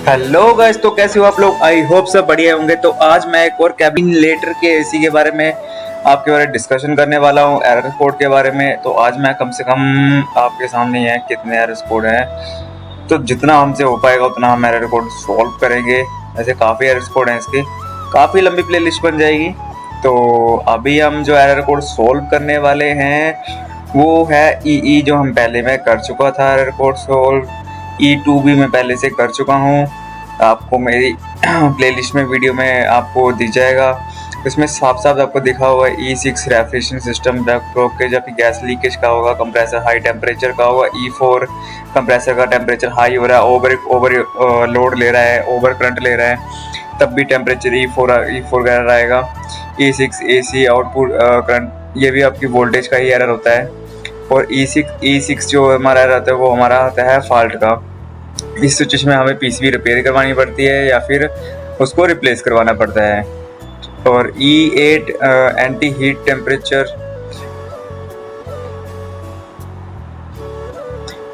Hello guys, तो कैसे हो आप लोग। आई होप सब बढ़िया होंगे। तो आज मैं एक और कैबिन लेटर के एसी के बारे में आपके बारे में डिस्कशन करने वाला हूँ, एरर कोड के बारे में। तो आज मैं कम से कम आपके सामने है कितने एरर कोड हैं, तो जितना हमसे हो पाएगा उतना हम एरर कोड सॉल्व करेंगे। ऐसे काफ़ी एरर कोड हैं, इसकी काफ़ी लंबी प्ले लिस्ट बन जाएगी। तो अभी हम जो एरर कोड सॉल्व करने वाले हैं वो है ई जो हम पहले मैं कर चुका था एरर कोड सॉल्व। E2 भी मैं पहले से कर चुका हूँ, आपको मेरी प्लेलिस्ट में वीडियो में आपको दी जाएगा। इसमें साफ साफ आपको दिखा हुआ E6 रेफ्रिजरेशन सिस्टम ब्लॉकेज या फिर गैस लीकेज का होगा, कंप्रेसर हाई टेम्परेचर का होगा। E4 कंप्रेसर का टेम्परेचर हाई हो रहा है, ओवर लोड ले रहा है, ओवर करंट ले रहा है, तब भी टेम्परेचर E4 का एरर आएगा। E6 AC आउटपुट करंट, ये भी आपकी वोल्टेज का ही एरर होता है। और E6 जो हमारा एरर आता है वो हमारा आता है फॉल्ट का। इस सिचुएशन में हमें पीसीबी रिपेयर करवानी पड़ती है या फिर उसको रिप्लेस करवाना पड़ता है। और E8 anti heat temperature,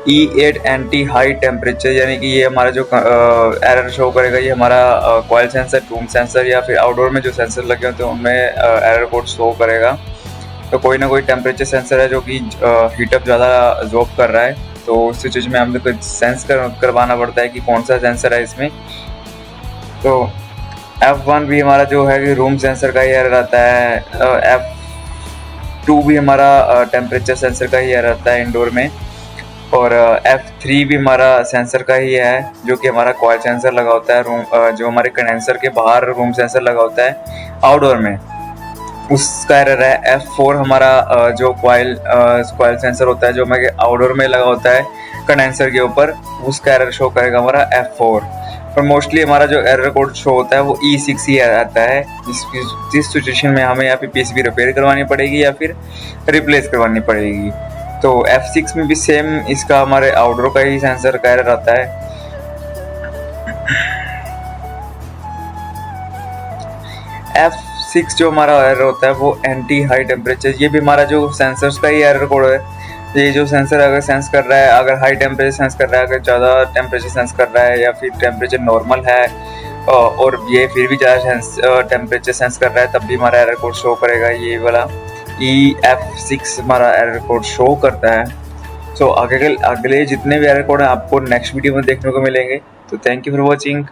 E8 anti high temperature, यानी कि ये हमारा जो एरर शो करेगा ये हमारा कॉइल सेंसर, रूम सेंसर या फिर आउटडोर में जो सेंसर लगे होते हैं उनमें एरर कोड शो करेगा। तो कोई ना कोई टेम्परेचर सेंसर है जो कि हीटअप ज़्यादा जॉब कर रहा है, तो उस सिचुएशन में हमने कुछ सेंस करवाना पड़ता है कि कौन सा सेंसर है इसमें। तो F1 भी हमारा जो है कि रूम सेंसर का ही एरर आता है, F2 भी हमारा टेम्परेचर सेंसर का ही एरर आता है इंडोर में, और F3 भी हमारा सेंसर का ही है जो कि हमारा कॉइल सेंसर लगा होता है रूम, जो हमारे कंडेंसर के बाहर रूम सेंसर लगा होता है आउटडोर में, उसका एरर है। F4 हमारा जो कॉइल सेंसर होता है जो हमारे आउटडोर में लगा होता है कंडेंसर के ऊपर, उसका एरर शो करेगा हमारा F4। पर मोस्टली हमारा जो एरर कोड शो होता है वो E6 ही आता है, जिस सिचुएशन में हमें या फिर पीसीबी रिपेयर करवानी पड़ेगी या फिर रिप्लेस करवानी पड़ेगी। तो F6 में भी सेम इसका हमारे आउटडोर का ही सेंसर का एरर आता है। F6 जो हमारा एरर होता है वो एंटी हाई टेम्परेचर, ये भी हमारा जो सेंसर्स का ही एरर कोड है। ये जो सेंसर अगर सेंस कर रहा है, अगर हाई टेम्परेचर सेंस कर रहा है, अगर ज़्यादा टेम्परेचर सेंस कर रहा है या फिर टेम्परेचर नॉर्मल है और ये फिर भी ज़्यादा टेम्परेचर सेंस कर रहा है, तब भी हमारा एरर कोड शो करेगा। ये वाला F6 हमारा एरर कोड शो करता है। सो अगले जितने भी एरर कोड हैं आपको नेक्स्ट वीडियो में देखने को मिलेंगे। तो थैंक यू फॉर वॉचिंग।